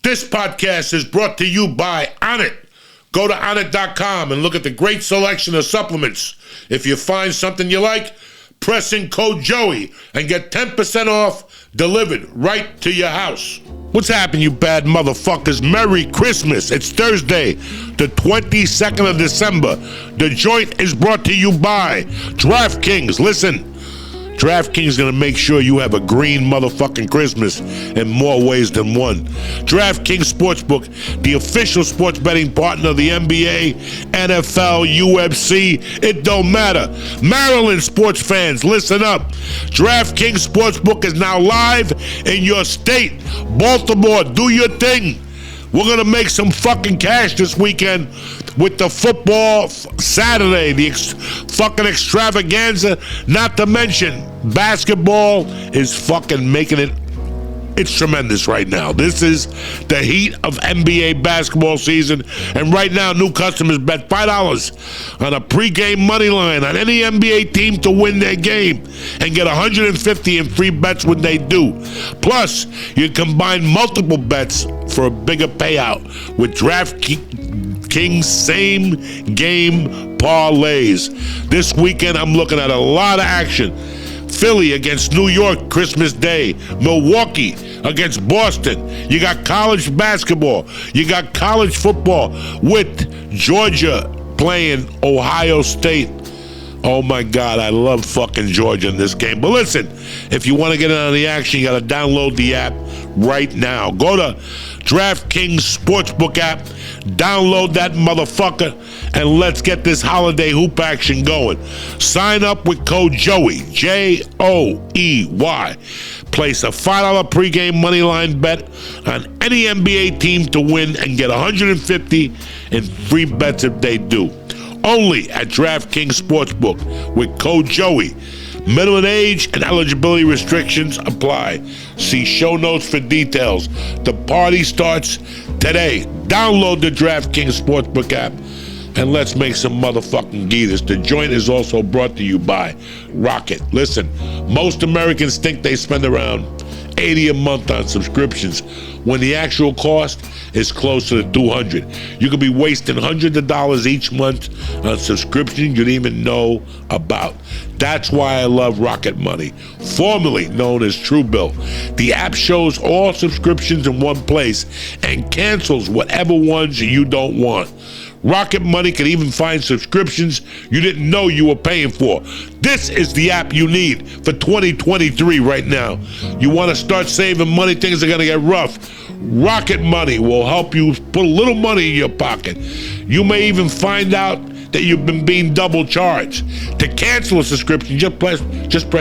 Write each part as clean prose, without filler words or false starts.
This podcast is brought to you by ONNIT. Go to ONNIT.com and look at the great selection of supplements. If you find something you like, press in code Joey and get 10% off delivered right to your house. What's happening, you bad motherfuckers? Merry Christmas. It's Thursday, the 22nd of December. The joint is brought to you by DraftKings. Listen, DraftKings is going to make sure you have a green motherfucking Christmas in more ways than one. DraftKings Sportsbook, the official sports betting partner of the NBA, NFL, UFC, it don't matter. Maryland sports fans, listen up. DraftKings Sportsbook is now live in your state. Baltimore, do your thing. We're going to make some fucking cash this weekend with the football Saturday, the fucking extravaganza. Not to mention, basketball is fucking making it. It's tremendous right now. This is the heat of NBA basketball season. And right now, new customers bet $5 on a pregame money line on any NBA team to win their game and get $150 in free bets when they do. Plus, you combine multiple bets for a bigger payout with DraftKings same game parlays. This weekend, I'm looking at a lot of action. Philly against New York Christmas Day. Milwaukee against Boston. You got college basketball. You got college football with Georgia playing Ohio State. Oh my God, I love fucking Georgia in this game. But listen, if you want to get in on the action, you got to download the app right now. Go to DraftKings Sportsbook app, download that motherfucker, and let's get this holiday hoop action going. Sign up with code Joey, Joey. Place a $5 pregame moneyline bet on any NBA team to win and get $150 in free bets if they do. Only at DraftKings Sportsbook with code Joey. Minimum age and eligibility restrictions apply. See show notes for details. The party starts today. Download the DraftKings Sportsbook app and let's make some motherfucking geeters. The joint is also brought to you by Rocket. Listen, most Americans think they spend around $80 a month on subscriptions when the actual cost is closer to $200. You could be wasting hundreds of dollars each month on subscriptions you didn't even know about. That's why I love Rocket Money, formerly known as Truebill. The app shows all subscriptions in one place and cancels whatever ones you don't want. Rocket Money can even find subscriptions you didn't know you were paying for. This is the app you need for 2023 right now. You want to start saving money, things are going to get rough. Rocket Money will help you put a little money in your pocket. You may even find out that you've been being double charged. To cancel a subscription, just press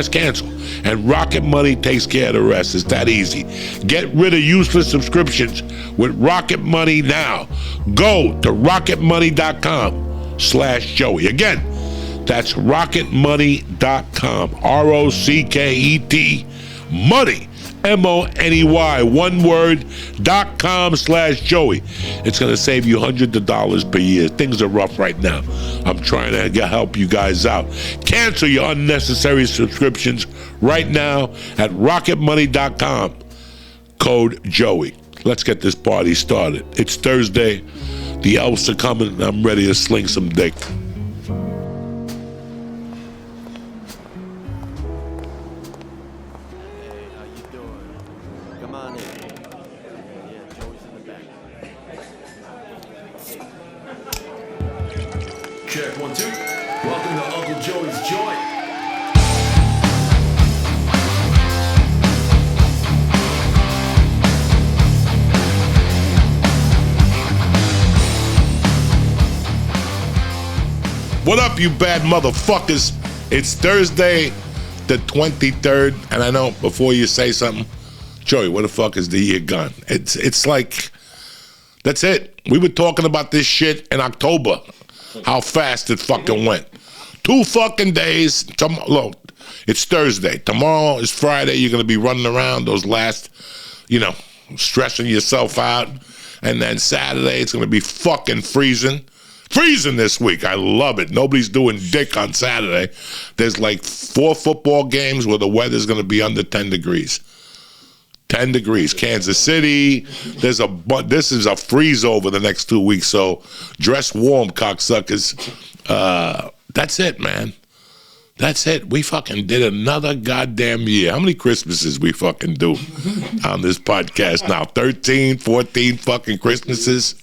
cancel. And Rocket Money takes care of the rest. It's that easy. Get rid of useless subscriptions with Rocket Money now. Go to rocketmoney.com/Joey. Again, that's rocketmoney.com. ROCKET money. MONEY, one word, .com/Joey. It's going to save you hundreds of dollars per year. Things are rough right now. I'm trying to help you guys out. Cancel your unnecessary subscriptions right now at rocketmoney.com. Code Joey. Let's get this party started. It's Thursday. The elves are coming, and I'm ready to sling some dick. Check 1, 2. Welcome to Uncle Joey's Joint. What up, you bad motherfuckers? It's Thursday, the 23rd, and I know before you say something, Joey, where the fuck is the year gone? It's like, that's it. We were talking about this shit in October. How fast it fucking went. 2 fucking days. Look, it's Thursday. Tomorrow is Friday. You're going to be running around those last, stressing yourself out. And then Saturday, it's going to be fucking freezing. Freezing this week. I love it. Nobody's doing dick on Saturday. There's like 4 football games where the weather's going to be under 10 degrees. 10 degrees. Kansas City, this is a freeze over the next 2 weeks, so dress warm, cocksuckers. That's it, man. That's it. We fucking did another goddamn year. How many Christmases we fucking do on this podcast now? 13, 14 fucking Christmases.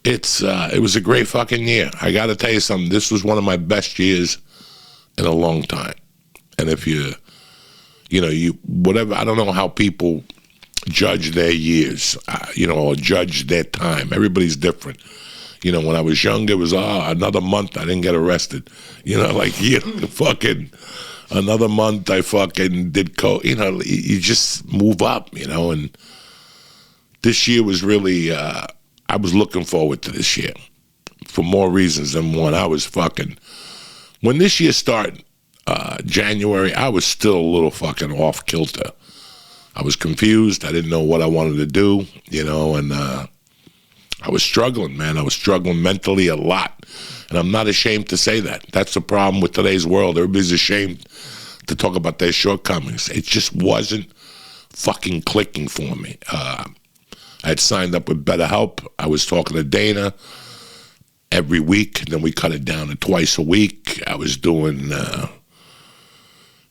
It was a great fucking year. I got to tell you something. This was one of my best years in a long time. And if whatever, I don't know how people judge their years, or judge their time. Everybody's different. When I was young, it was, another month I didn't get arrested. Fucking another month I fucking did you just move up, and this year was really, I was looking forward to this year for more reasons than one. When this year started, January, I was still a little fucking off kilter. I was confused. I didn't know what I wanted to do, and I was struggling, man. I was struggling mentally a lot. And I'm not ashamed to say that. That's the problem with today's world. Everybody's ashamed to talk about their shortcomings. It just wasn't fucking clicking for me. I had signed up with BetterHelp. I was talking to Dana every week. Then we cut it down to twice a week. I was doing,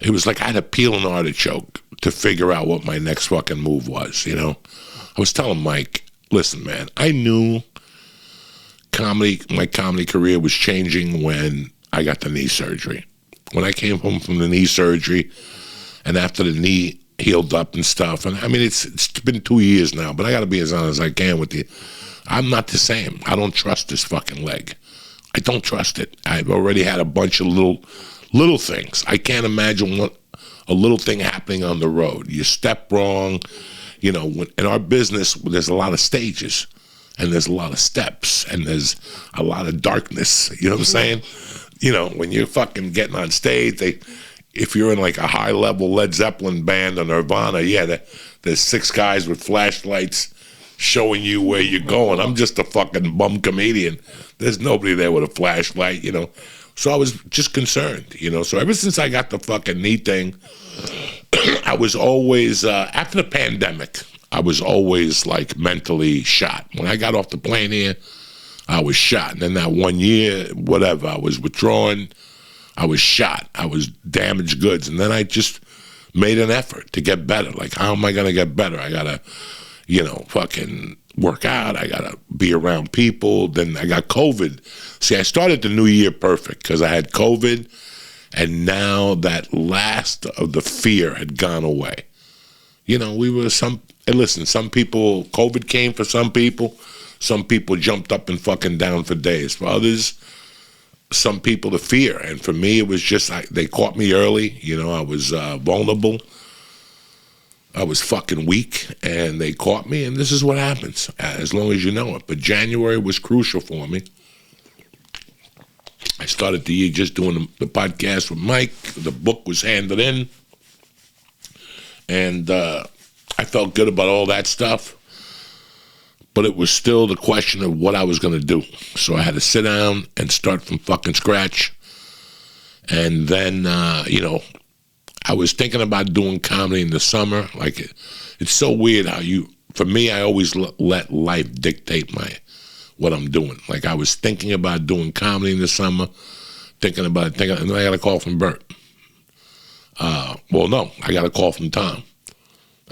it was like I had to peel an artichoke to figure out what my next fucking move was, I was telling Mike, listen, man, I knew my comedy career was changing when I got the knee surgery. When I came home from the knee surgery, and after the knee healed up and stuff, and I mean, it's been 2 years now, but I got to be as honest as I can with you. I'm not the same. I don't trust this fucking leg. I don't trust it. I've already had a bunch of little things. I can't imagine what a little thing happening on the road. You step wrong. In our business, there's a lot of stages, and there's a lot of steps, and there's a lot of darkness. You know what I'm saying? When you're fucking getting on stage, if you're in like a high-level Led Zeppelin band or Nirvana, there's 6 guys with flashlights showing you where you're going. I'm just a fucking bum comedian. There's nobody there with a flashlight, So I was just concerned, So ever since I got the fucking knee thing, I was always, after the pandemic, I was always like mentally shot. When I got off the plane here, I was shot. And then that 1 year, whatever, I was withdrawn. I was shot. I was damaged goods. And then I just made an effort to get better. Like, how am I going to get better? I got to, fucking work out. I got to be around people. Then I got COVID. See, I started the new year perfect because I had COVID. And now that last of the fear had gone away. Some people, COVID came for some people. Some people jumped up and fucking down for days. For others, some people, the fear. And for me, it was just, they caught me early. I was vulnerable. I was fucking weak, and they caught me, and this is what happens, as long as you know it. But January was crucial for me. I started the year just doing the podcast with Mike. The book was handed in, and I felt good about all that stuff. But it was still the question of what I was going to do. So I had to sit down and start from fucking scratch. And then, I was thinking about doing comedy in the summer. Like, it's so weird how for me, I always let life dictate what I'm doing. Like, I was thinking about doing comedy in the summer, and then I got a call from Bert. No, I got a call from Tom.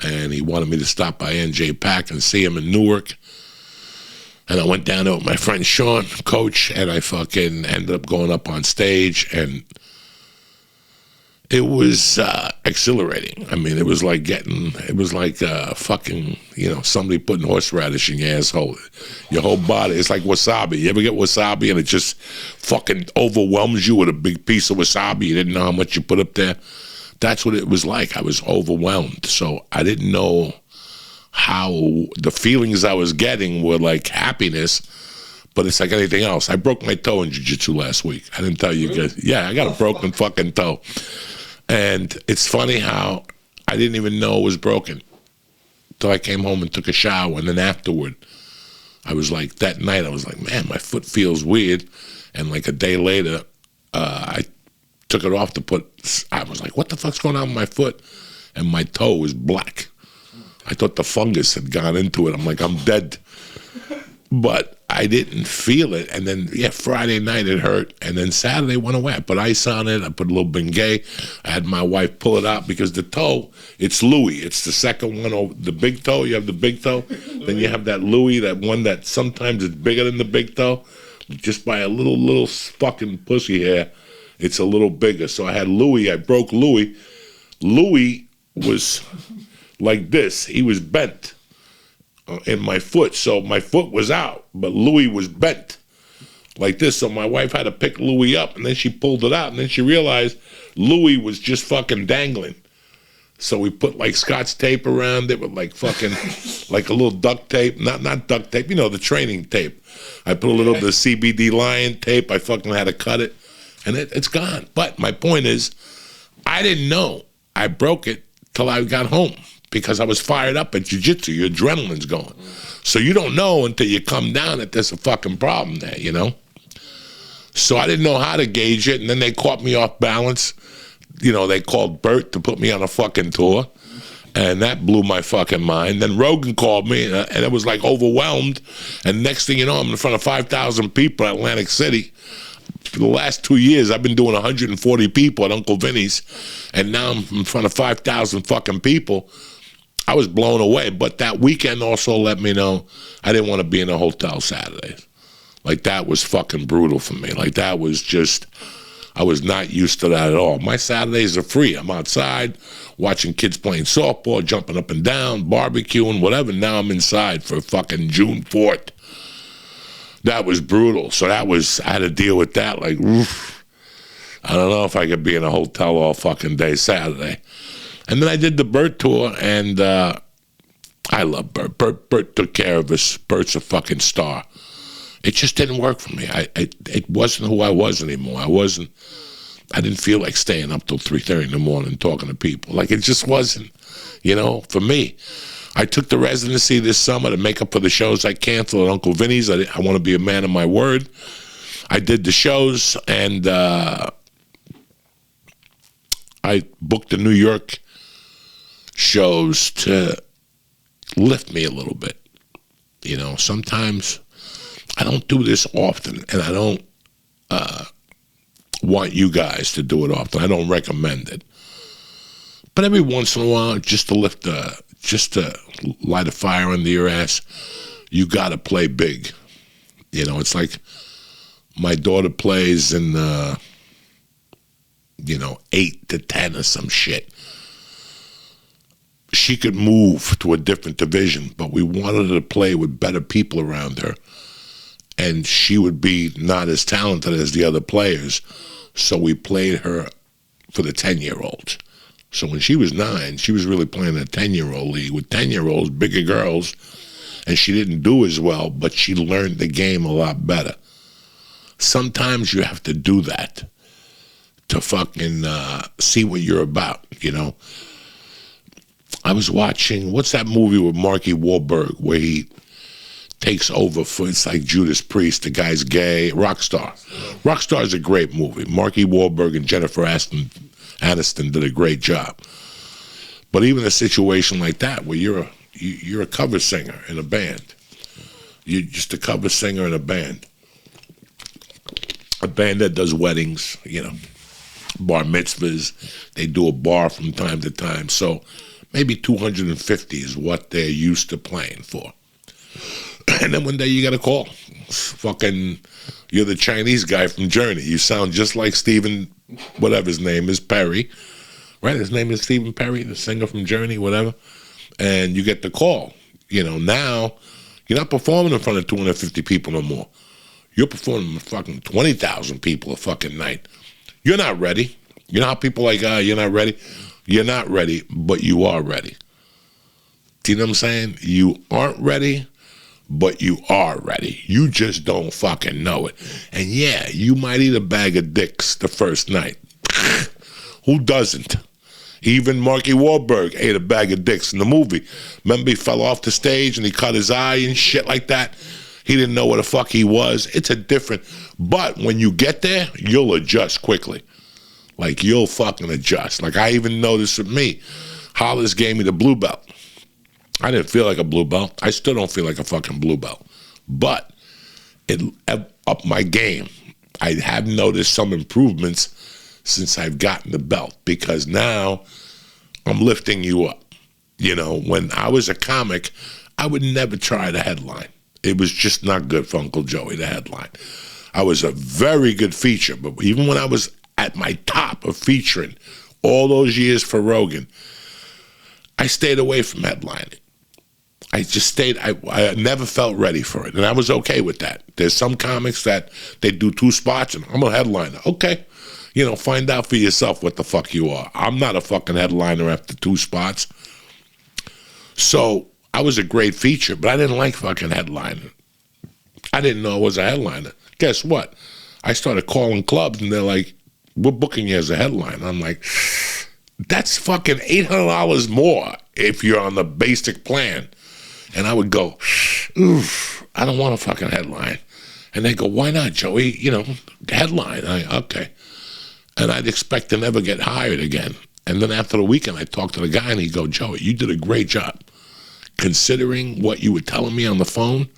And he wanted me to stop by NJ Pack and see him in Newark. And I went down there with my friend Sean, coach, and I fucking ended up going up on stage, and it was exhilarating. I mean, it was like fucking, somebody putting horseradish in your asshole. Your whole body, it's like wasabi. You ever get wasabi and it just fucking overwhelms you with a big piece of wasabi? You didn't know how much you put up there? That's what it was like. I was overwhelmed. So I didn't know how the feelings I was getting were like happiness, but it's like anything else. I broke my toe in jiu-jitsu last week. I didn't tell you guys. Yeah, I got a broken fucking toe. And it's funny how I didn't even know it was broken until I came home and took a shower. And then afterward, I was like, that night, I was like, man, my foot feels weird. And like a day later, I took it off I was like, what the fuck's going on with my foot? And my toe was black. I thought the fungus had gone into it. I'm like, I'm dead. But I didn't feel it. And then, Friday night it hurt. And then Saturday went away. I put ice on it. I put a little Bengay. I had my wife pull it out because the toe, it's Louis. It's the second one over the big toe. You have the big toe. Then you have that Louis, that one that sometimes is bigger than the big toe. Just by a little fucking pussy hair, it's a little bigger. So I had Louis. I broke Louis. Louis was like this. He was bent in my foot. So my foot was out, but Louis was bent like this. So my wife had to pick Louis up, and then she pulled it out, and then she realized Louis was just fucking dangling. So we put like Scotch tape around it with like fucking, like a little duct tape, not duct tape, the training tape. I put a little of the CBD lion tape. I fucking had to cut it, and it's gone. But my point is, I didn't know I broke it till I got home because I was fired up at jiu-jitsu. Your adrenaline's going. So you don't know until you come down that there's a fucking problem there, So I didn't know how to gauge it, and then they caught me off balance. They called Bert to put me on a fucking tour, and that blew my fucking mind. Then Rogan called me, and it was like overwhelmed, and next thing you know, I'm in front of 5,000 people at Atlantic City. For the last 2 years, I've been doing 140 people at Uncle Vinny's, and now I'm in front of 5,000 fucking people. I was blown away, but that weekend also let me know I didn't want to be in a hotel Saturdays. Like, that was fucking brutal for me. Like, that was just... I was not used to that at all. My Saturdays are free. I'm outside watching kids playing softball, jumping up and down, barbecuing, whatever. Now I'm inside for fucking June 4th. That was brutal. So I had to deal with that. Like, oof. I don't know if I could be in a hotel all fucking day Saturday. And then I did the Bert tour, and I love Bert. Bert took care of us. Bert's a fucking star. It just didn't work for me. It wasn't who I was anymore. I didn't feel like staying up till 3:30 in the morning talking to people. Like, it just wasn't, for me. I took the residency this summer to make up for the shows I canceled at Uncle Vinny's. I want to be a man of my word. I did the shows, and I booked the New York shows to lift me a little bit. Sometimes... I don't do this often, and I don't want you guys to do it often. I don't recommend it. But every once in a while, just to light a fire under your ass, you got to play big. It's like my daughter plays in, 8 to 10 or some shit. She could move to a different division, but we wanted her to play with better people around her. And she would be not as talented as the other players. So we played her for the 10-year-olds. So when she was 9, she was really playing in a 10-year-old league with 10-year-olds, bigger girls. And she didn't do as well, but she learned the game a lot better. Sometimes you have to do that to fucking see what you're about, I was watching, what's that movie with Marky Wahlberg where he takes over for, it's like Judas Priest, the guy's gay, Rockstar. Rockstar is a great movie. Marky Wahlberg and Jennifer Aniston did a great job. But even a situation like that, where you're a cover singer in a band, you're just a cover singer in a band that does weddings, bar mitzvahs, they do a bar from time to time. So maybe 250 is what they're used to playing for. And then one day you got a call. Fucking, you're the Chinese guy from Journey. You sound just like Stephen, whatever his name is, Perry. Right? His name is Stephen Perry, the singer from Journey, whatever. And you get the call. Now you're not performing in front of 250 people no more. You're performing in fucking 20,000 people a fucking night. You're not ready. You know how people are like, you're not ready? You're not ready, but you are ready. Do you know what I'm saying? You aren't ready, but you are ready. You just don't fucking know it. And yeah, you might eat a bag of dicks the first night. Who doesn't? Even Marky Wahlberg ate a bag of dicks in the movie. Remember he fell off the stage and he cut his eye and shit like that? He didn't know what the fuck he was. It's a different... But when you get there, you'll adjust quickly. Like, you'll fucking adjust. Like, I even noticed with me, Hollis gave me the blue belt. I didn't feel like a blue belt. I still don't feel like a fucking blue belt. But it upped my game. I have noticed some improvements since I've gotten the belt, because now I'm lifting you up. You know, when I was a comic, I would never try the headline. It was just not good for Uncle Joey, the headline. I was a very good feature, but even when I was at my top of featuring all those years for Rogan, I stayed away from headlining. I just stayed, I never felt ready for it, and I was okay with that. There's some comics that they do 2 spots, and I'm a headliner. Okay, you know, find out for yourself what the fuck you are. I'm not a fucking headliner after 2 spots. So I was a great feature, but I didn't like fucking headlining. I didn't know I was a headliner. Guess what? I started calling clubs, and they're like, we're booking you as a headliner. I'm like, that's fucking $800 more if you're on the basic plan. And I would go, oof, I don't want a fucking headline. And they go, why not, Joey? You know, headline. Okay. And I'd expect to never get hired again. And then after the weekend, I talked to the guy, and he'd go, Joey, you did a great job. Considering what you were telling me on the phone,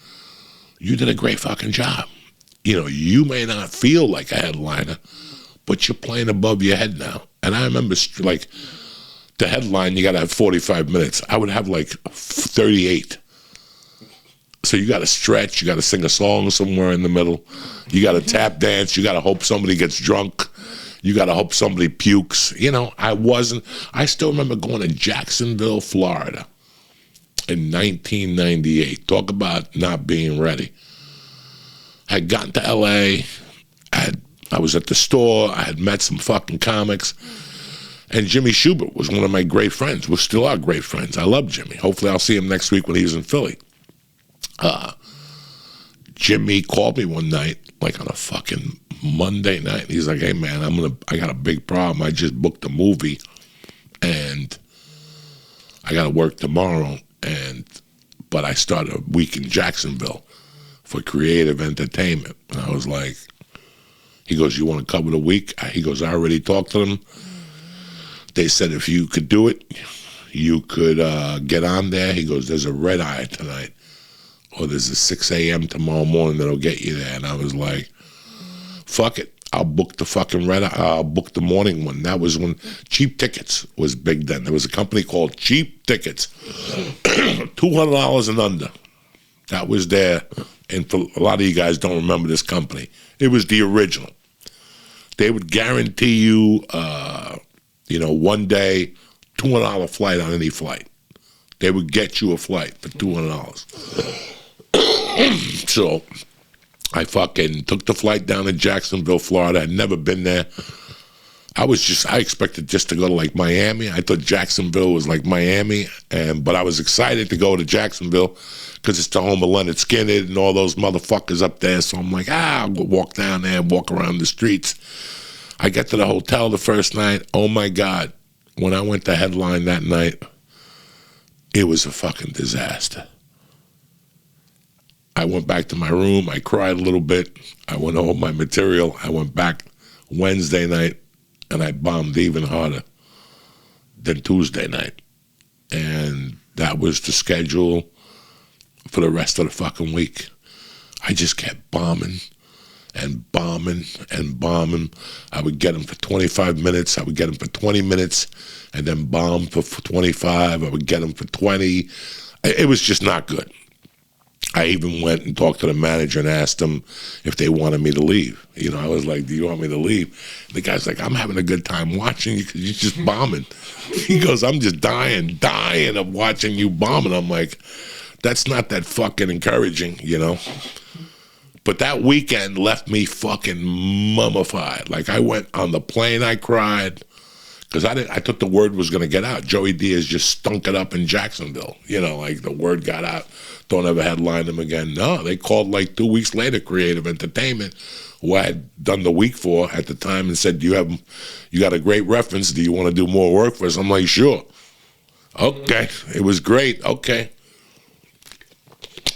you did a great fucking job. You know, you may not feel like a headliner, but you're playing above your head now. And I remember, like, the headline, you got to have 45 minutes. I would have, like, 38. So you got to stretch. You got to sing a song somewhere in the middle. You got to tap dance. You got to hope somebody gets drunk. You got to hope somebody pukes. You know, I still remember going to Jacksonville, Florida in 1998. Talk about not being ready. I had gotten to L.A. I was at the store. I had met some fucking comics. And Jimmy Schubert was one of my great friends. We still are great friends. I love Jimmy. Hopefully I'll see him next week when he's in Philly. Jimmy called me one night, like on a fucking Monday night. He's like, hey, man, I got a big problem. I just booked a movie, and I got to work tomorrow. But I started a week in Jacksonville for creative entertainment. And I was like, he goes, you want to cover the week? He goes, I already talked to them. They said if you could do it, you could get on there. He goes, there's a red eye tonight, or there's a 6 a.m. tomorrow morning that'll get you there. And I was like, fuck it. I'll book the fucking red eye. I'll book the morning one. That was when Cheap Tickets was big then. There was a company called Cheap Tickets, $200 and under. That was there. And for a lot of you guys don't remember this company. It was the original. They would guarantee you, one day, $200 flight on any flight. They would get you a flight for $200. So I fucking took the flight down to Jacksonville, Florida. I'd never been there. I expected just to go to like Miami. I thought Jacksonville was like Miami, but I was excited to go to Jacksonville because it's the home of Leonard Skinner and all those motherfuckers up there. So I'm like, I'll go walk down there and walk around the streets. I get to the hotel the first night. Oh my God. When I went to headline that night, it was a fucking disaster. I went back to my room. I cried a little bit. I went over my material. I went back Wednesday night, and I bombed even harder than Tuesday night. And that was the schedule for the rest of the fucking week. I just kept bombing and bombing and bombing. I would get them for 25 minutes. I would get them for 20 minutes, and then bomb for 25. I would get them for 20. It was just not good. I even went and talked to the manager and asked them if they wanted me to leave. You know, I was like, do you want me to leave? The guy's like, I'm having a good time watching you because you're just bombing. He goes, I'm just dying of watching you bombing. I'm like, that's not that fucking encouraging, you know? But that weekend left me fucking mummified. Like, I went on the plane, I cried, because I thought the word was going to get out. Joey Diaz just stunk it up in Jacksonville. You know, like the word got out. Don't ever headline him again. No, they called like 2 weeks later, Creative Entertainment, who I had done the week for at the time, and said, you got a great reference. Do you want to do more work for us? I'm like, sure. Okay. It was great. Okay.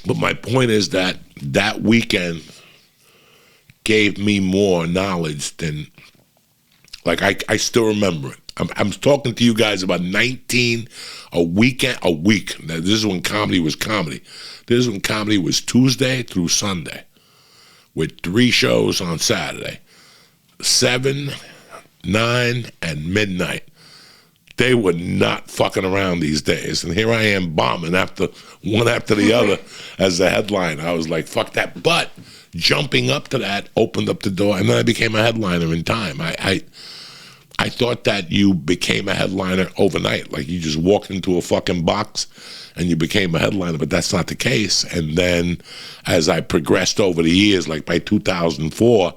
But my point is that weekend gave me more knowledge than, like, I still remember it. I'm talking to you guys about 19 a week. Now, this is when comedy was comedy. This is when comedy was Tuesday through Sunday, with 3 shows on Saturday, 7, 9, and midnight. They were not fucking around these days. And here I am bombing one after the other as the headline. I was like, fuck that. But jumping up to that opened up the door, and then I became a headliner in time. I thought that you became a headliner overnight. Like you just walked into a fucking box and you became a headliner, but that's not the case. And then as I progressed over the years, like by 2004,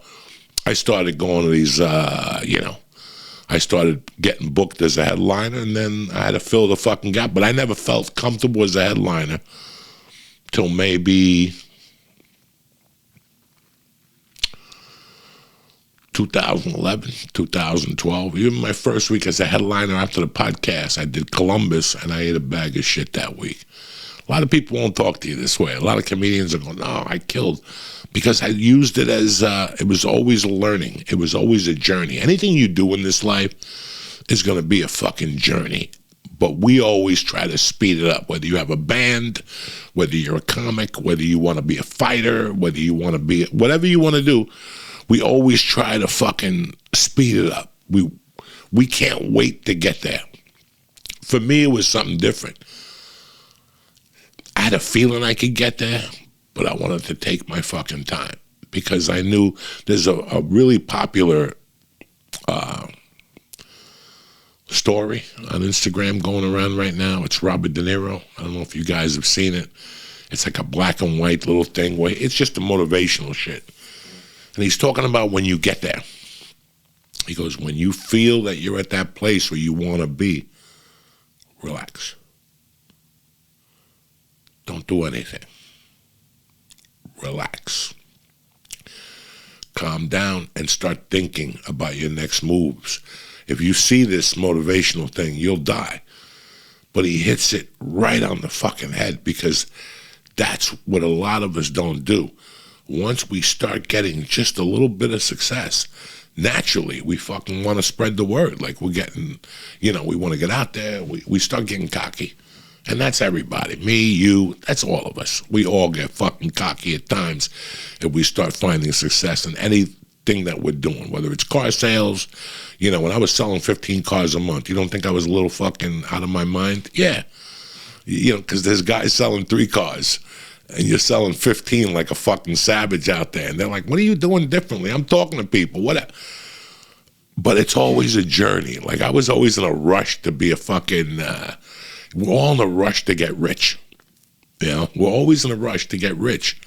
I started going to these, I started getting booked as a headliner, and then I had to fill the fucking gap. But I never felt comfortable as a headliner till maybe 2011, 2012. Even my first week as a headliner after the podcast, I did Columbus, and I ate a bag of shit that week. A lot of people won't talk to you this way. A lot of comedians are going, no, I killed. Because I used it as, it was always a learning. It was always a journey. Anything you do in this life is going to be a fucking journey. But we always try to speed it up. Whether you have a band, whether you're a comic, whether you want to be a fighter, whether you want to be, whatever you want to do, we always try to fucking speed it up. We can't wait to get there. For me, it was something different. I had a feeling I could get there, but I wanted to take my fucking time because I knew there's a really popular story on Instagram going around right now. It's Robert De Niro. I don't know if you guys have seen it. It's like a black and white little thing where it's just a motivational shit. And he's talking about when you get there. He goes, when you feel that you're at that place where you want to be, relax. Don't do anything. Relax. Calm down and start thinking about your next moves. If you see this motivational thing, you'll die. But he hits it right on the fucking head because that's what a lot of us don't do. Once we start getting just a little bit of success, naturally, we fucking want to spread the word. Like we're getting, we want to get out there. We start getting cocky. And that's everybody. Me, you, that's all of us. We all get fucking cocky at times if we start finding success in anything that we're doing, whether it's car sales. When I was selling 15 cars a month, you don't think I was a little fucking out of my mind? Yeah. Because there's guys selling 3 cars. And you're selling 15 like a fucking savage out there. And they're like, what are you doing differently? I'm talking to people. What? But it's always a journey. Like, I was always in a rush to be a fucking, we're all in a rush to get rich. We're always in a rush to get rich.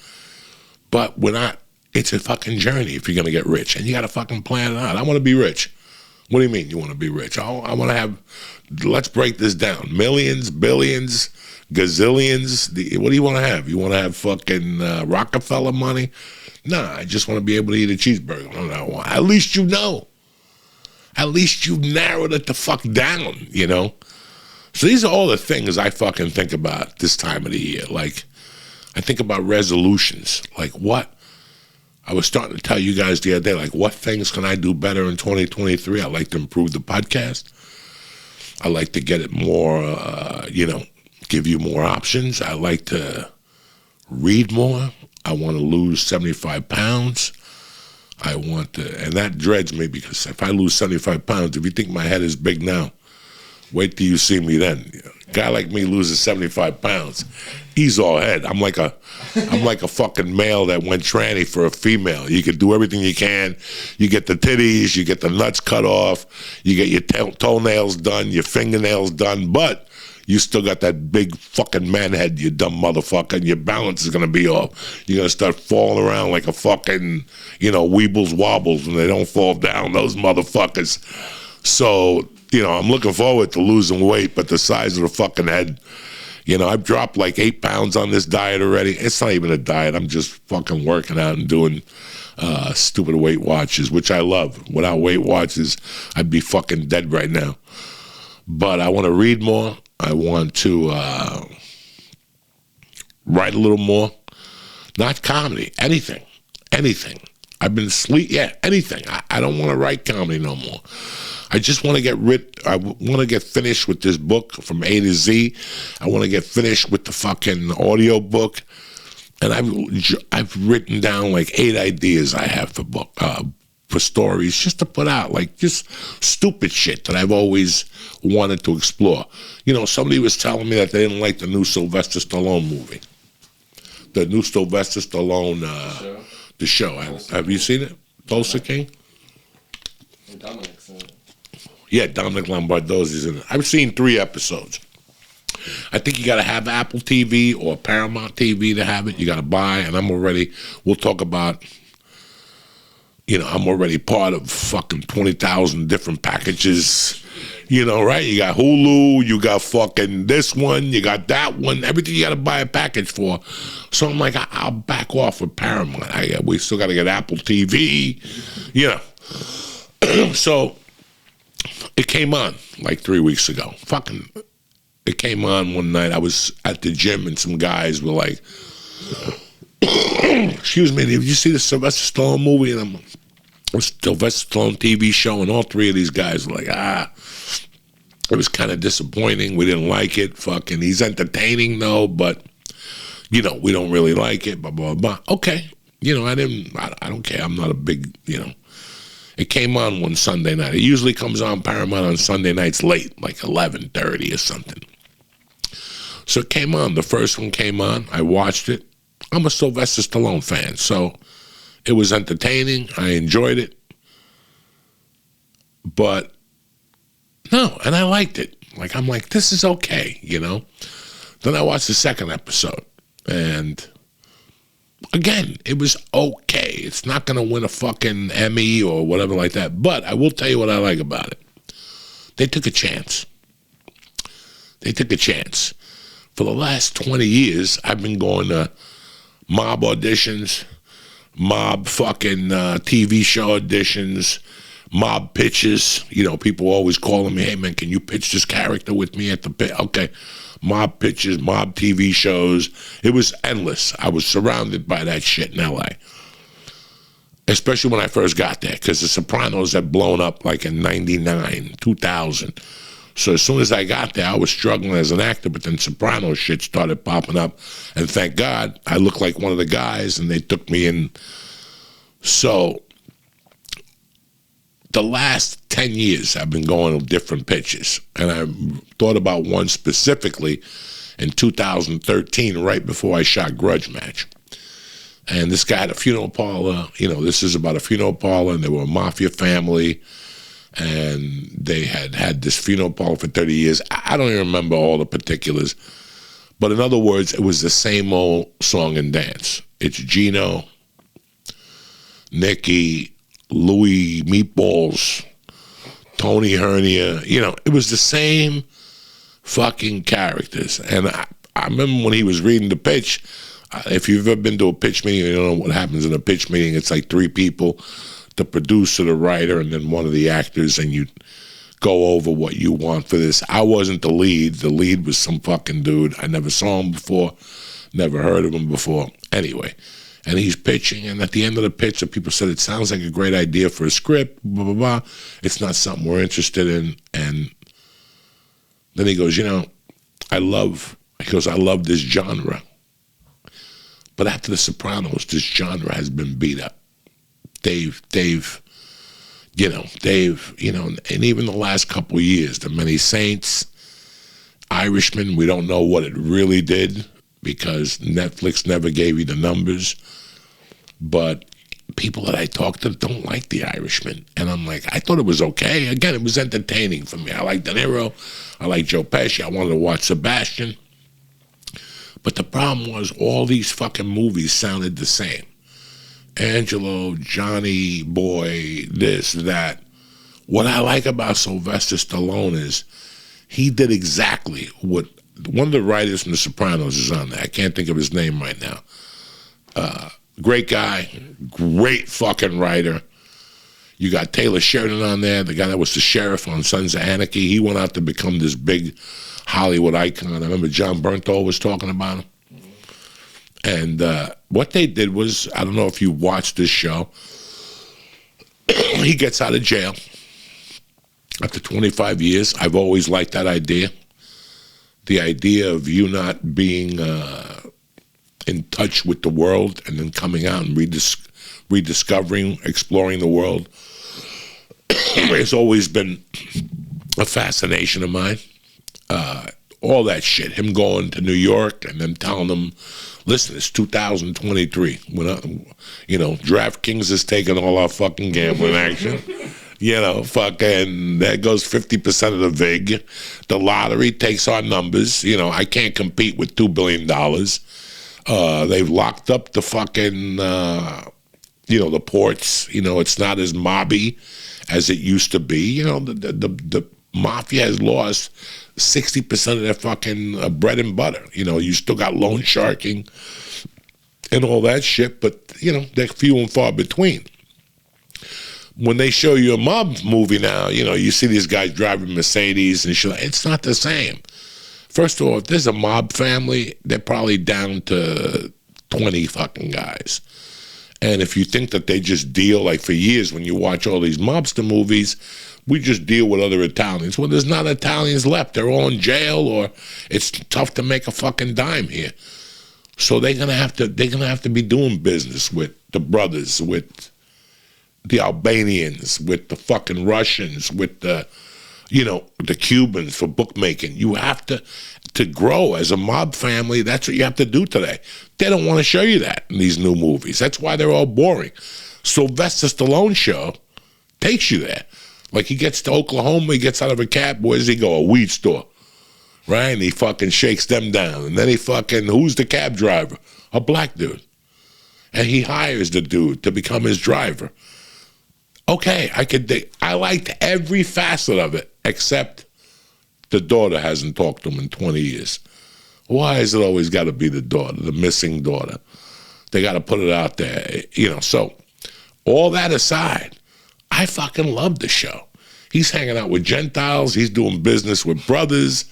But we're not, it's a fucking journey if you're going to get rich. And you got to fucking plan it out. I want to be rich. What do you mean you want to be rich? I want to have, let's break this down. Millions, billions, gazillions. What do you want to have? You want to have fucking Rockefeller money? Nah, I just want to be able to eat a cheeseburger. No, at least you know. At least you've narrowed it the fuck down, So these are all the things I fucking think about this time of the year. Like, I think about resolutions. Like, what? I was starting to tell you guys the other day, like, what things can I do better in 2023? I like to improve the podcast. I like to get it more, give you more options. I like to read more. I want to lose 75 pounds. I want to, and that dreads me because if I lose 75 pounds, if you think my head is big now, wait till you see me then. A guy like me loses 75 pounds. He's all head. I'm like a fucking male that went tranny for a female. You can do everything you can. You get the titties, you get the nuts cut off, you get your toenails done, your fingernails done, but you still got that big fucking man head, you dumb motherfucker, and your balance is going to be off. You're going to start falling around like a fucking, weebles wobbles when they don't fall down, those motherfuckers. So, I'm looking forward to losing weight, but the size of the fucking head, I've dropped like 8 pounds on this diet already. It's not even a diet. I'm just fucking working out and doing stupid Weight Watchers, which I love. Without Weight Watchers, I'd be fucking dead right now. But I want to read more. I want to write a little more. Not comedy, anything. I've been anything. I don't want to write comedy no more. I just want to I want to get finished with this book from A to Z. I want to get finished with the fucking audio book. And I've written down like 8 ideas I have for stories just to put out, like just stupid shit that I've always wanted to explore. You know, somebody was telling me that they didn't like the new Sylvester Stallone movie. The new Sylvester Stallone, the show. Have you seen it? Tulsa King? Dominic's in it. Yeah, Dominic Lombardozzi's in it. I've seen 3 episodes. I think you got to have Apple TV or Paramount TV to have it. You got to buy, and we'll talk about, you know, I'm already part of fucking 20,000 different packages, you know, right? You got Hulu, you got fucking this one, you got that one, everything you got to buy a package for. So I'm like, I'll back off with Paramount. We still got to get Apple TV, you know. So it came on like 3 weeks ago. It came on one night. I was at the gym and some guys were like, excuse me, did you see the Sylvester Stallone movie? And Sylvester Stallone TV show, and all 3 of these guys were like, it was kind of disappointing. We didn't like it. Fucking, he's entertaining though, but, you know, we don't really like it, blah, blah, blah. Okay. You know, I don't care. I'm not a big, you know. It came on one Sunday night. It usually comes on Paramount on Sunday nights late, like 11:30 or something. So it came on. The first one came on. I watched it. I'm a Sylvester Stallone fan, so it was entertaining. I enjoyed it. But, no, and I liked it. Like, I'm like, this is okay, you know? Then I watched the second episode, and again, it was okay. It's not going to win a fucking Emmy or whatever like that, but I will tell you what I like about it. They took a chance. They took a chance. For the last 20 years, I've been going to mob auditions, mob fucking TV show auditions, mob pitches. You know, people always calling me, hey, man, can you pitch this character with me at the pit? Okay. Mob pitches, mob TV shows. It was endless. I was surrounded by that shit in L.A., especially when I first got there, because The Sopranos had blown up like in 99, 2000. So as soon as I got there, I was struggling as an actor, but then Sopranos shit started popping up, and thank God I looked like one of the guys, and they took me in. So the last 10 years, I've been going to different pitches, and I thought about one specifically in 2013, right before I shot Grudge Match. And this guy had a funeral parlor. You know, this is about a funeral parlor, and they were a mafia family, and they had this funeral parlor for 30 years. I don't even remember all the particulars, but in other words, it was the same old song and dance. It's Gino, Nicky, Louis Meatballs, Tony Hernia. You know, it was the same fucking characters. And I remember when he was reading the pitch, if you've ever been to a pitch meeting, you don't know what happens in a pitch meeting. It's like 3 people, the producer, the writer, and then one of the actors, and you go over what you want for this. I wasn't the lead. The lead was some fucking dude. I never saw him before, never heard of him before. Anyway, and he's pitching, and at the end of the pitch, the people said, it sounds like a great idea for a script, blah, blah, blah. It's not something we're interested in. And then he goes, you know, I love this genre. But after The Sopranos, this genre has been beat up. They've, you know, and even the last couple of years, The Many Saints, Irishman, we don't know what it really did because Netflix never gave you the numbers. But people that I talked to don't like The Irishman. And I'm like, I thought it was okay. Again, it was entertaining for me. I like De Niro. I like Joe Pesci. I wanted to watch Sebastian. But the problem was all these fucking movies sounded the same. Angelo, Johnny Boy, this, that. What I like about Sylvester Stallone is he did exactly what one of the writers from The Sopranos is on there. I can't think of his name right now. Great guy, great fucking writer. You got Taylor Sheridan on there, the guy that was the sheriff on Sons of Anarchy. He went out to become this big Hollywood icon. I remember John Bernthal was talking about him. And what they did was, I don't know if you watched this show, He gets out of jail after 25 years. I've always liked that idea. The idea of you not being in touch with the world and then coming out and rediscovering, exploring the world has always been a fascination of mine. All that shit, him going to New York and then telling them, listen, it's 2023. DraftKings is taking all our fucking gambling action. Fucking, there goes 50% of the VIG. The lottery takes our numbers. I can't compete with $2 billion. They've locked up the fucking, the ports. It's not as mobby as it used to be. The mafia has lost 60% of their fucking bread and butter. You still got loan sharking and all that shit, but, they're few and far between. When they show you a mob movie now, you see these guys driving Mercedes and shit. It's not the same. First of all, if there's a mob family, they're probably down to 20 fucking guys. And if you think that they just deal, like for years when you watch all these mobster movies, we just deal with other Italians. Well, there's not Italians left. They're all in jail, or it's tough to make a fucking dime here. So they're gonna have to be doing business with the brothers, with the Albanians, with the fucking Russians, with the Cubans for bookmaking. You have to grow as a mob family. That's what you have to do today. They don't want to show you that in these new movies. That's why they're all boring. Sylvester Stallone show takes you there. Like he gets to Oklahoma, he gets out of a cab, where does he go? A weed store, right? And he fucking shakes them down. And then who's the cab driver? A black dude. And he hires the dude to become his driver. Okay, I liked every facet of it, except the daughter hasn't talked to him in 20 years. Why has it always got to be the daughter, the missing daughter? They got to put it out there, So all that aside, I fucking love the show. He's hanging out with Gentiles. He's doing business with brothers.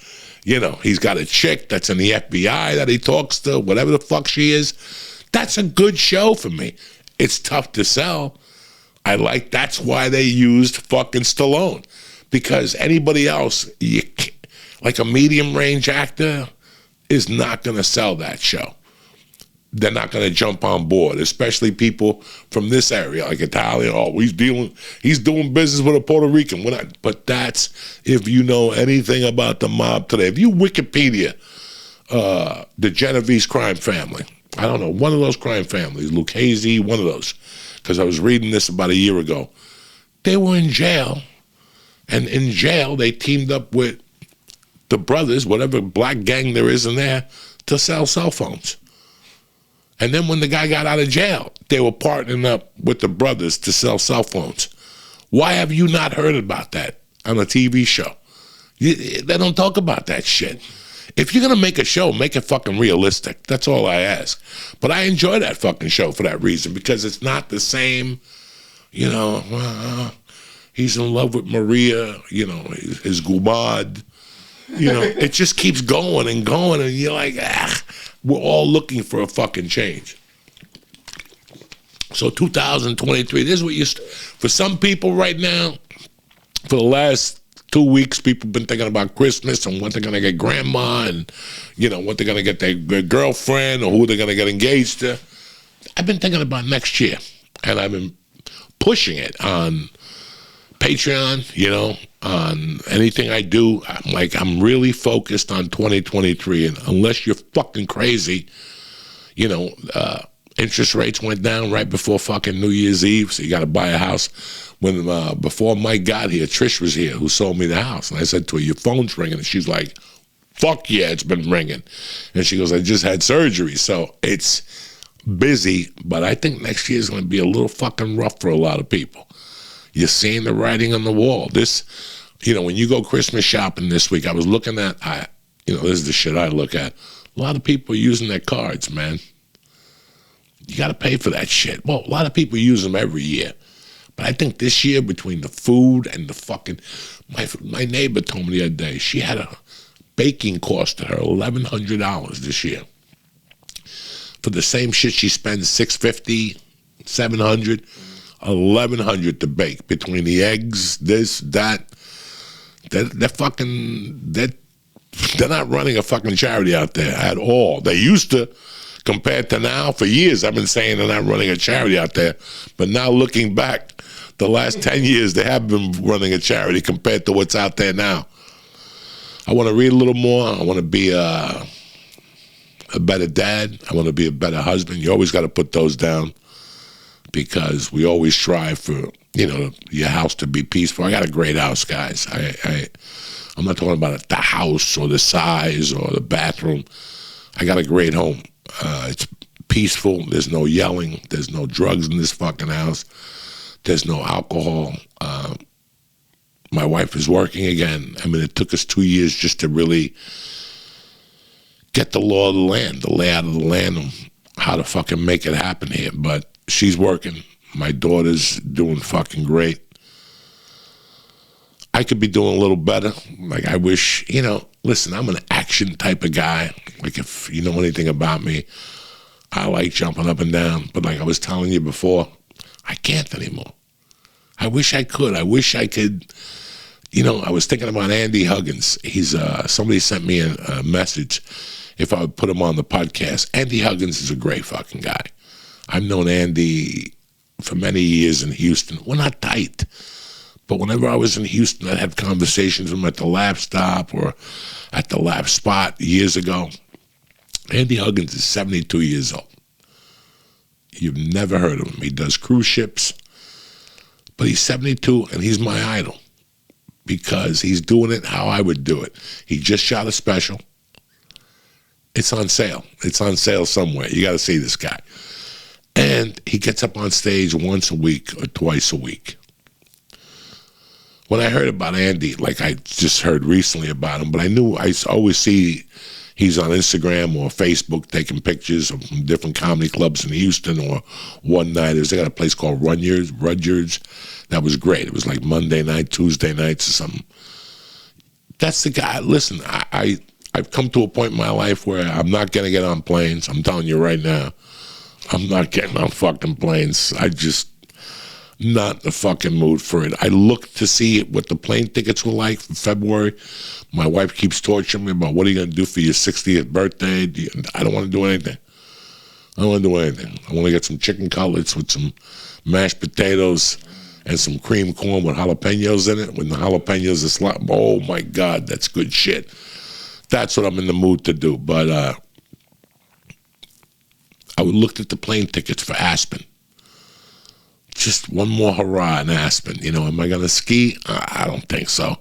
He's got a chick that's in the FBI that he talks to, whatever the fuck she is. That's a good show for me. It's tough to sell. That's why they used fucking Stallone. Because anybody else, like a medium range actor, is not going to sell that show. They're not going to jump on board, especially people from this area, like Italian. Oh, he's doing business with a Puerto Rican. But that's if you know anything about the mob today. If you Wikipedia the Genovese crime family, I don't know, one of those crime families, Lucchese, one of those, because I was reading this about a year ago. They were in jail, and in jail they teamed up with the brothers, whatever black gang there is in there, to sell cell phones. And then when the guy got out of jail, they were partnering up with the brothers to sell cell phones. Why have you not heard about that on a TV show? They don't talk about that shit. If you're going to make a show, make it fucking realistic. That's all I ask. But I enjoy that fucking show for that reason, because it's not the same, he's in love with Maria, his gumad. It just keeps going and going, and you're like, we're all looking for a fucking change. So 2023, this is what for some people right now, for the last 2 weeks, people have been thinking about Christmas and what they're going to get grandma and, what they're going to get their girlfriend or who they're going to get engaged to. I've been thinking about next year, and I've been pushing it on Patreon, on anything I do. I'm really focused on 2023, and unless you're fucking crazy, interest rates went down right before fucking New Year's Eve, so you got to buy a house. When before Mike got here, Trish was here, who sold me the house, and I said to her, your phone's ringing, and she's like, fuck yeah, it's been ringing. And she goes, I just had surgery, so it's busy, but I think next year is going to be a little fucking rough for a lot of people. You're seeing the writing on the wall. This, when you go Christmas shopping this week, I was looking at, this is the shit I look at. A lot of people are using their cards, man. You got to pay for that shit. Well, a lot of people use them every year. But I think this year, between the food and the fucking, my neighbor told me the other day, she had a baking cost her $1,100 this year. For the same shit she spends $650, $700. $1,100 to bake between the eggs, this, that. They're fucking. They're not running a fucking charity out there at all. They used to, compared to now. For years, I've been saying they're not running a charity out there. But now, looking back, the last 10 years, they have been running a charity compared to what's out there now. I want to read a little more. I want to be a better dad. I want to be a better husband. You always got to put those down because we always strive for, your house to be peaceful. I got a great house, guys. I'm not talking about the house or the size or the bathroom. I got a great home. It's peaceful. There's no yelling. There's no drugs in this fucking house. There's no alcohol. My wife is working again. I mean, it took us 2 years just to really get the law of the land, the layout of the land, and how to fucking make it happen here. But she's working. My daughter's doing fucking great. I could be doing a little better. Like, I wish, listen, I'm an action type of guy. Like, if you know anything about me, I like jumping up and down. But like I was telling you before, I can't anymore. I wish I could. I wish I could. I was thinking about Andy Huggins. He's somebody sent me a message if I would put him on the podcast. Andy Huggins is a great fucking guy. I've known Andy for many years in Houston. We're not tight. But whenever I was in Houston, I'd have conversations with him at the lap stop or at the lap spot years ago. Andy Huggins is 72 years old. You've never heard of him. He does cruise ships. But he's 72, and he's my idol because he's doing it how I would do it. He just shot a special. It's on sale. It's on sale somewhere. You got to see this guy. And he gets up on stage once a week or twice a week. When I heard about Andy, like I just heard recently about him, but I always see he's on Instagram or Facebook taking pictures of different comedy clubs in Houston or one-nighters. They got a place called Rudyard's. That was great. It was like Monday night, Tuesday nights or something. That's the guy. Listen, I've come to a point in my life where I'm not going to get on planes. I'm telling you right now. I'm not getting on fucking planes. I just not in the fucking mood for it. I looked to see what the plane tickets were like for February. My wife keeps torturing me about what are you going to do for your 60th birthday. I don't want to do anything. I don't want to do anything. I want to get some chicken cutlets with some mashed potatoes and some cream corn with jalapenos in it. When the jalapenos are slapped, oh my God, that's good shit. That's what I'm in the mood to do. But I looked at the plane tickets for Aspen. Just one more hurrah in Aspen. Am I going to ski? I don't think so.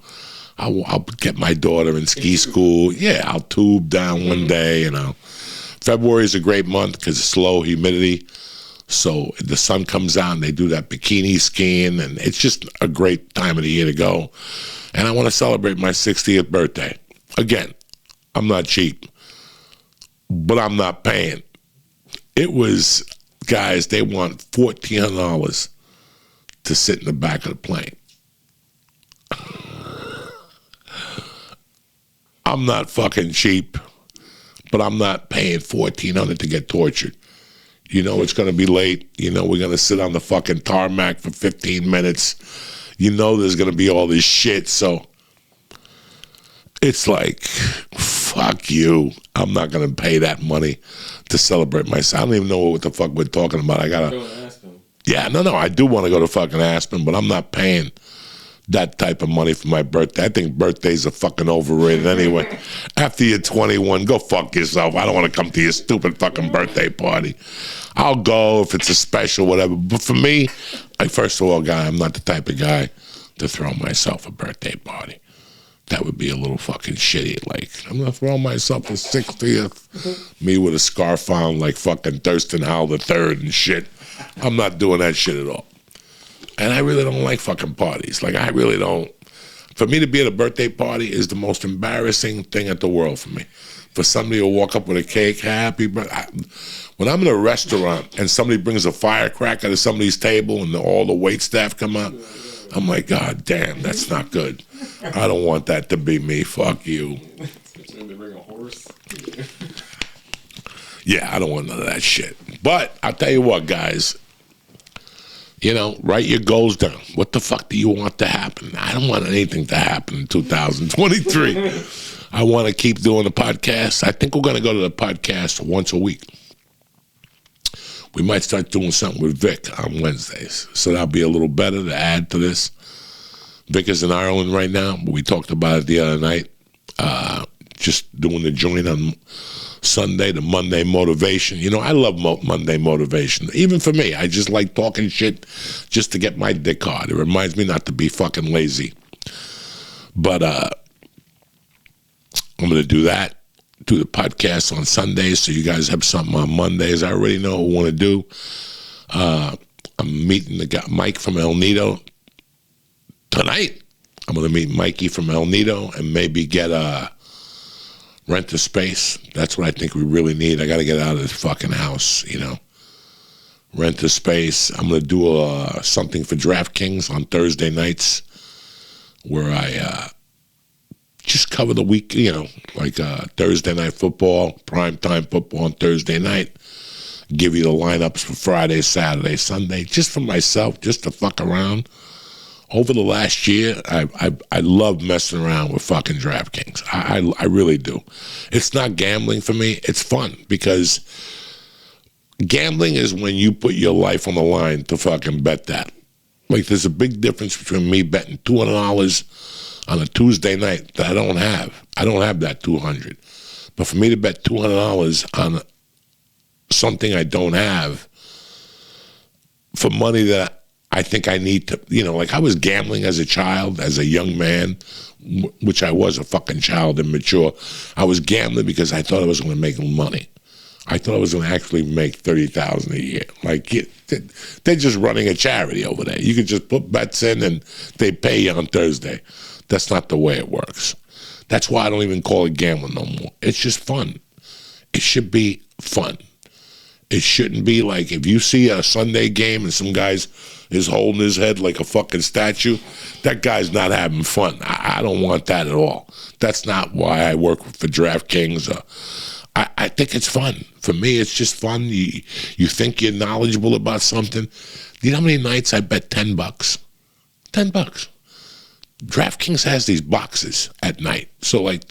I'll get my daughter in ski school. Yeah, I'll tube down one day. February is a great month because it's low humidity. So the sun comes out and they do that bikini skiing. And it's just a great time of the year to go. And I want to celebrate my 60th birthday. Again, I'm not cheap, but I'm not paying. It was... Guys, they want $1,400 to sit in the back of the plane. I'm not fucking cheap, but I'm not paying $1,400 to get tortured. It's going to be late. We're going to sit on the fucking tarmac for 15 minutes. There's going to be all this shit. So it's like, fuck you. I'm not going to pay that money to celebrate myself. I don't even know what the fuck we're talking about. I got to... Aspen. Yeah, no, I do want to go to fucking Aspen, but I'm not paying that type of money for my birthday. I think birthdays are fucking overrated anyway. After you're 21, go fuck yourself. I don't want to come to your stupid fucking birthday party. I'll go if it's a special, whatever. But for me, first of all, guy, I'm not the type of guy to throw myself a birthday party. That would be a little fucking shitty. Like, I'm going to throw myself a 60th. Me with a scarf on like fucking Thurston Howell III and shit. I'm not doing that shit at all. And I really don't like fucking parties. Like, I really don't. For me to be at a birthday party is the most embarrassing thing in the world for me. For somebody to walk up with a cake, happy birthday. When I'm in a restaurant and somebody brings a firecracker to somebody's table and all the wait staff come out, I'm like, God damn, that's not good. I don't want that to be me. Fuck you. They bring a horse. Yeah, I don't want none of that shit. But I'll tell you what, guys. You know, write your goals down. What the fuck do you want to happen? I don't want anything to happen in 2023. I want to keep doing the podcast. I think we're going to go to the podcast once a week. We might start doing something with Vic on Wednesdays. So that'll be a little better to add to this. Vic is in Ireland right now, but we talked about it the other night. Just doing the joint on Sunday, the Monday motivation. You know, I love Monday motivation. Even for me, I just like talking shit just to get my dick hard. It reminds me not to be fucking lazy. But I'm going to do that. Do the podcast on Sundays so you guys have something on Mondays. I already know what I want to do. I'm meeting the guy, Mike from El Nido tonight. I'm going to meet Mikey from El Nido and maybe get rent a space. That's what I think we really need. I got to get out of this fucking house, you know. Rent a space. I'm going to do something for DraftKings on Thursday nights where I just cover the week, you know, like Thursday night football, primetime football on Thursday night. Give you the lineups for Friday, Saturday, Sunday, just for myself, just to fuck around. Over the last year, I love messing around with fucking DraftKings. I really do. It's not gambling for me. It's fun because gambling is when you put your life on the line to fucking bet that. Like there's a big difference between me betting $200 on a Tuesday night that I don't have. I don't have that $200. But for me to bet $200 on something I don't have for money that I think I need to, you know, like I was gambling as a child, as a young man, which I was a fucking child and mature. I was gambling because I thought I was going to make money. I thought I was going to actually make $30,000 a year. Like they're just running a charity over there. You could just put bets in and they pay you on Thursday. That's not the way it works. That's why I don't even call it gambling no more. It's just fun. It should be fun. It shouldn't be like if you see a Sunday game and some guy's is holding his head like a fucking statue, that guy's not having fun. I don't want that at all. That's not why I work for DraftKings. I think it's fun. For me, it's just fun. You think you're knowledgeable about something. You know how many nights I bet $10? $10. DraftKings has these boxes at night. So like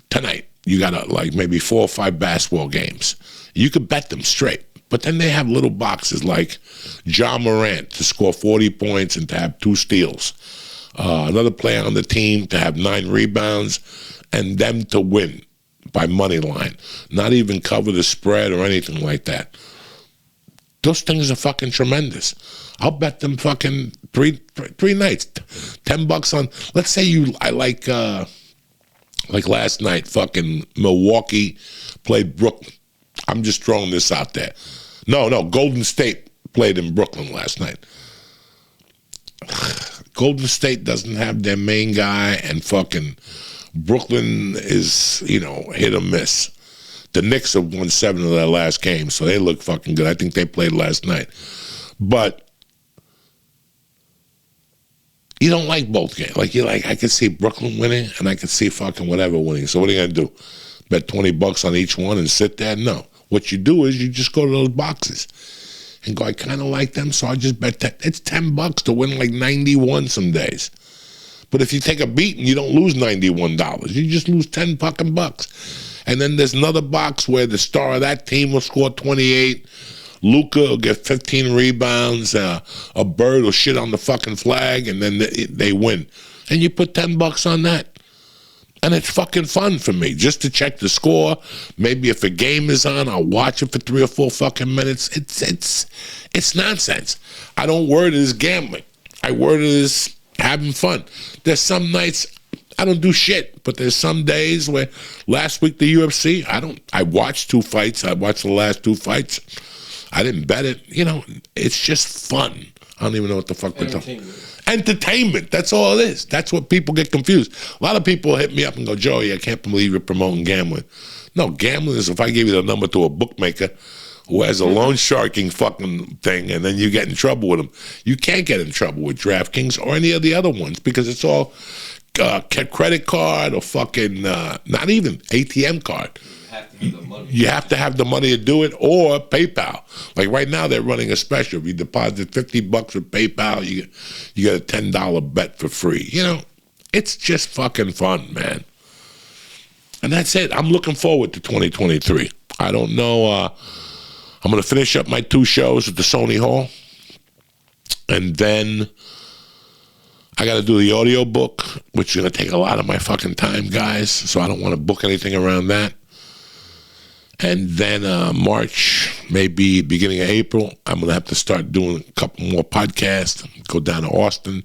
tonight, you got like maybe 4 or 5 basketball games. You could bet them straight. But then they have little boxes like John Morant to score 40 points and to have 2 steals. Another player on the team to have 9 rebounds and them to win by money line. Not even cover the spread or anything like that. Those things are fucking tremendous. I'll bet them fucking three nights. $10 on, let's say I like last night, fucking Milwaukee played Brooklyn. I'm just throwing this out there. No, Golden State played in Brooklyn last night. Golden State doesn't have their main guy, and fucking Brooklyn is, you know, hit or miss. The Knicks have won 7 of their last games, so they look fucking good. I think they played last night. But you don't like both games. Like, you're like, I could see Brooklyn winning, and I could see fucking whatever winning. So what are you going to do? Bet $20 on each one and sit there? No. What you do is you just go to those boxes and go, I kind of like them, so I just bet it's $10 to win like 91 some days. But if you take a beating, you don't lose $91. You just lose 10 fucking bucks. And then there's another box where the star of that team will score 28. Luka will get 15 rebounds. A bird will shit on the fucking flag, and then they win. And you put $10 on that. And it's fucking fun for me just to check the score. Maybe if a game is on, I'll watch it for 3 or 4 fucking minutes. It's nonsense. I don't word it as gambling. I word it as having fun. There's some nights I don't do shit, but there's some days where last week the UFC, I watched 2 fights. I watched the last 2 fights. I didn't bet it. You know, it's just fun. I don't even know what the fuck we're talking about. Entertainment. That's all it is. That's what people get confused. A lot of people hit me up and go, Joey, I can't believe you're promoting gambling. No, gambling is if I give you the number to a bookmaker who has a loan sharking fucking thing and then you get in trouble with them. You can't get in trouble with DraftKings or any of the other ones because it's all credit card or fucking, not even ATM card. have to have the money. You have to have the money to do it, or PayPal. Like right now, they're running a special. If you deposit $50 with PayPal, you get a $10 bet for free. You know, it's just fucking fun, man. And that's it. I'm looking forward to 2023. I don't know. I'm going to finish up my 2 shows at the Sony Hall. And then I got to do the audio book, which is going to take a lot of my fucking time, guys. So I don't want to book anything around that. And then March, maybe beginning of April, I'm going to have to start doing a couple more podcasts, go down to Austin,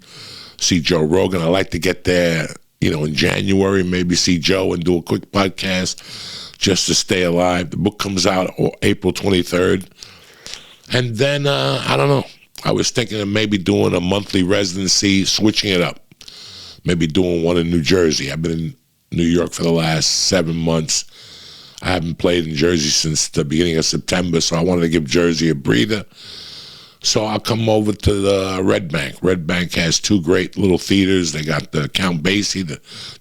see Joe Rogan. I like to get there, you know, in January, maybe see Joe and do a quick podcast just to stay alive. The book comes out April 23rd. And then, I don't know. I was thinking of maybe doing a monthly residency, switching it up. Maybe doing one in New Jersey. I've been in New York for the last 7 months. I haven't played in Jersey since the beginning of September, so I wanted to give Jersey a breather. So I'll come over to the Red Bank. Red Bank has 2 great little theaters. They got the Count Basie,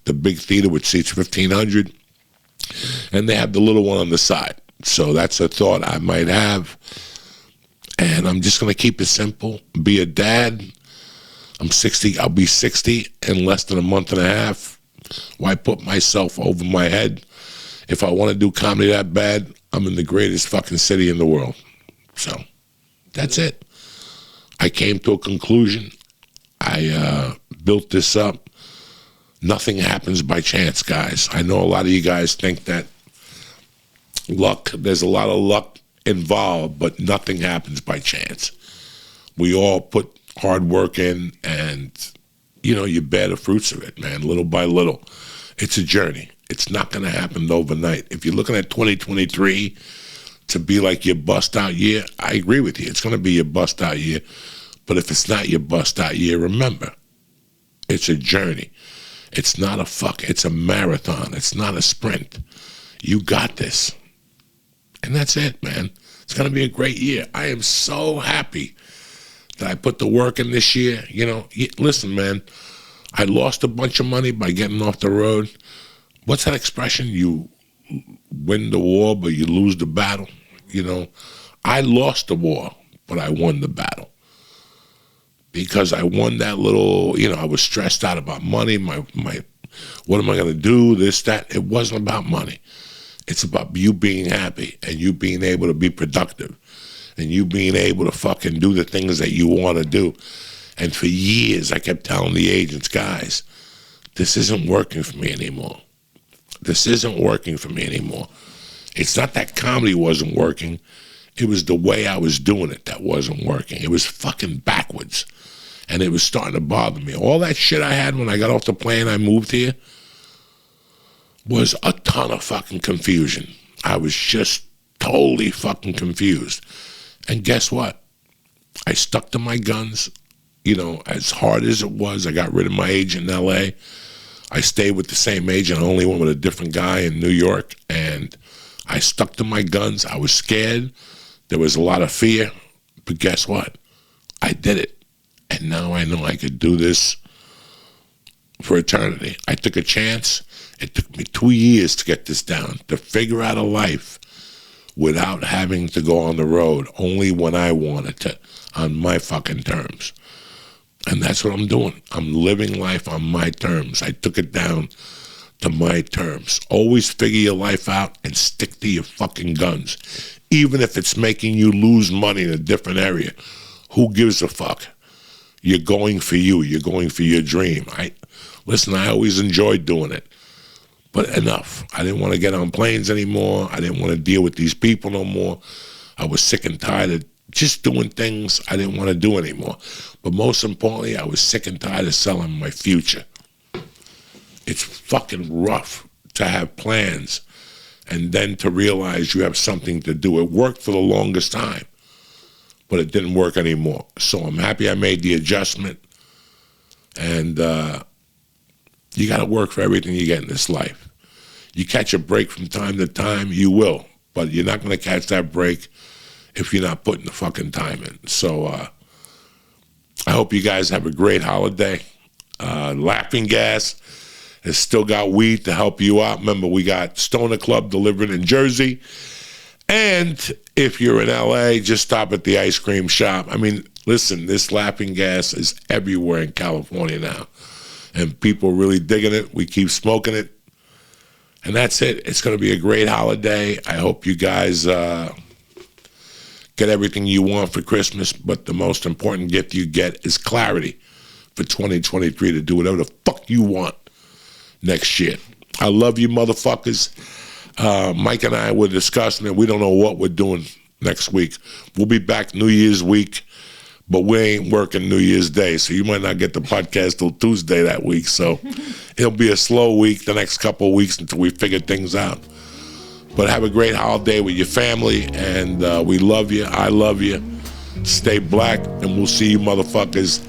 the big theater which seats 1,500, and they have the little one on the side. So that's a thought I might have. And I'm just going to keep it simple, be a dad. I'm 60. I'll be 60 in less than a month and a half. Why put myself over my head? If I want to do comedy that bad, I'm in the greatest fucking city in the world. So that's it. I came to a conclusion. I built this up. Nothing happens by chance, guys. I know a lot of you guys think that luck, there's a lot of luck involved, but nothing happens by chance. We all put hard work in, and you know, you bear the fruits of it, man, little by little. It's a journey. It's not going to happen overnight. If you're looking at 2023 to be like your bust out year, I agree with you. It's going to be your bust out year. But if it's not your bust out year, remember, it's a journey. It's not it's a marathon. It's not a sprint. You got this. And that's it, man. It's going to be a great year. I am so happy that I put the work in this year. You know, listen, man, I lost a bunch of money by getting off the road. What's that expression? You win the war, but you lose the battle. You know, I lost the war, but I won the battle. Because I won that little, you know, I was stressed out about money, my what am I going to do, this, that. It wasn't about money. It's about you being happy and you being able to be productive and you being able to fucking do the things that you want to do. And for years, I kept telling the agents, guys, this isn't working for me anymore. This isn't working for me anymore. It's not that comedy wasn't working. It was the way I was doing it that wasn't working. It was fucking backwards. And it was starting to bother me. All that shit I had when I got off the plane, I moved here, was a ton of fucking confusion. I was just totally fucking confused. And guess what? I stuck to my guns. You know, as hard as it was, I got rid of my agent in L.A. I stayed with the same agent. I only went with a different guy in New York. And I stuck to my guns. I was scared. There was a lot of fear. But guess what? I did it. And now I know I could do this for eternity. I took a chance. It took me 2 years to get this down, to figure out a life without having to go on the road, only when I wanted to, on my fucking terms. And that's what I'm doing. I'm living life on my terms. I took it down to my terms. Always figure your life out and stick to your fucking guns. Even if it's making you lose money in a different area. Who gives a fuck? You're going for you. You're going for your dream. Listen, I always enjoyed doing it. But enough. I didn't want to get on planes anymore. I didn't want to deal with these people no more. I was sick and tired of just doing things I didn't want to do anymore. But most importantly, I was sick and tired of selling my future. It's fucking rough to have plans and then to realize you have something to do. It worked for the longest time, but it didn't work anymore. So I'm happy I made the adjustment. And you got to work for everything you get in this life. You catch a break from time to time, you will. But you're not going to catch that break if you're not putting the fucking time in. So I hope you guys have a great holiday. Laughing gas. It's still got weed to help you out. Remember, we got Stoner Club delivered in Jersey. And if you're in LA, just stop at the ice cream shop. I mean, listen, this laughing gas is everywhere in California now. And people are really digging it. We keep smoking it. And that's it. It's going to be a great holiday. I hope you guys get everything you want for Christmas. But the most important gift you get is clarity for 2023 to do whatever the fuck you want next year. I love you, motherfuckers. Mike and I were discussing it. We don't know what we're doing next week. We'll be back New Year's week, but we ain't working New Year's Day, so you might not get the podcast till Tuesday that week. So it'll be a slow week the next couple of weeks until we figure things out. But have a great holiday with your family, and we love you. I love you. Stay black, and we'll see you motherfuckers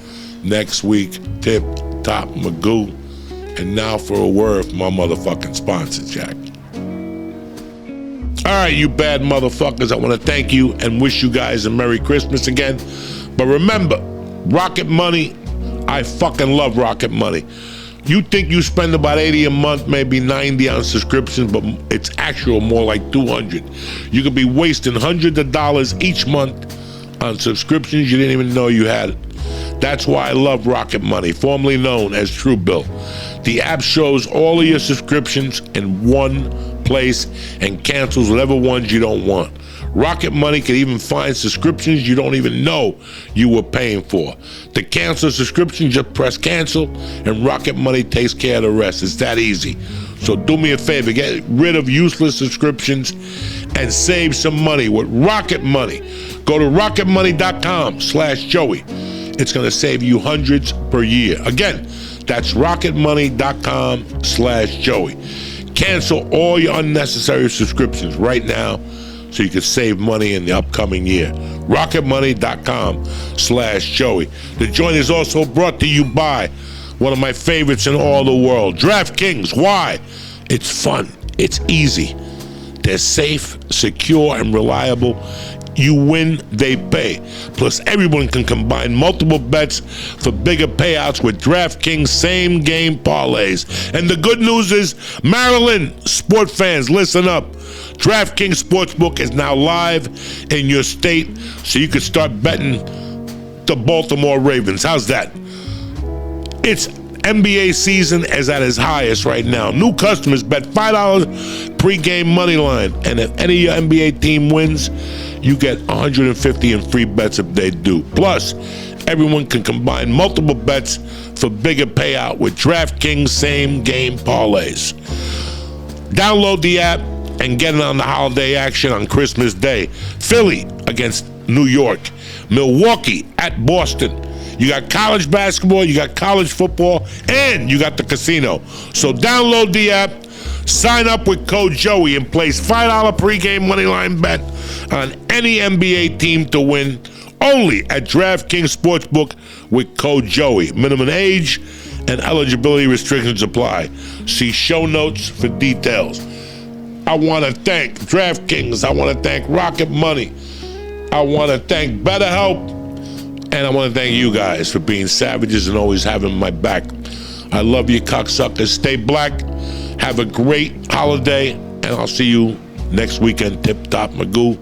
next week. Tip Top Magoo. And now for a word from my motherfucking sponsor, Jack. All right, you bad motherfuckers, I want to thank you and wish you guys a Merry Christmas again. But remember, Rocket Money, I fucking love Rocket Money. You think you spend about $80 a month, maybe $90 on subscriptions, but it's actual more like $200. You could be wasting hundreds of dollars each month on subscriptions you didn't even know you had. That's why I love Rocket Money, formerly known as Truebill. The app shows all of your subscriptions in one place and cancels whatever ones you don't want. Rocket Money can even find subscriptions you don't even know you were paying for. To cancel a subscription, just press cancel, and Rocket Money takes care of the rest. It's that easy. So do me a favor, get rid of useless subscriptions and save some money with Rocket Money. Go to rocketmoney.com/Joey. It's going to save you hundreds per year. Again, that's rocketmoney.com/Joey. Cancel all your unnecessary subscriptions right now so you can save money in the upcoming year. rocketmoney.com/Joey. The joint is also brought to you by one of my favorites in all the world, DraftKings. Why? It's fun. It's easy. They're safe, secure, and reliable. You win, they pay. Plus, everyone can combine multiple bets for bigger payouts with DraftKings same-game parlays. And the good news is, Maryland sport fans, listen up. DraftKings Sportsbook is now live in your state, so you can start betting the Baltimore Ravens. How's that? It's NBA season is at its highest right now. New customers bet $5 pregame money line, and if any of your NBA team wins, you get $150 in free bets if they do. Plus, everyone can combine multiple bets for bigger payout with DraftKings same-game parlays. Download the app and get in on the holiday action on Christmas Day. Philly against New York. Milwaukee at Boston. You got college basketball, you got college football, and you got the casino. So download the app, sign up with code Joey, and place $5 pregame moneyline bet on any NBA team to win only at DraftKings Sportsbook with code Joey. Minimum age and eligibility restrictions apply. See show notes for details. I want to thank DraftKings. I want to thank Rocket Money. I want to thank BetterHelp. And I want to thank you guys for being savages and always having my back. I love you, cocksuckers. Stay black. Have a great holiday. And I'll see you next weekend. Tip Top Magoo.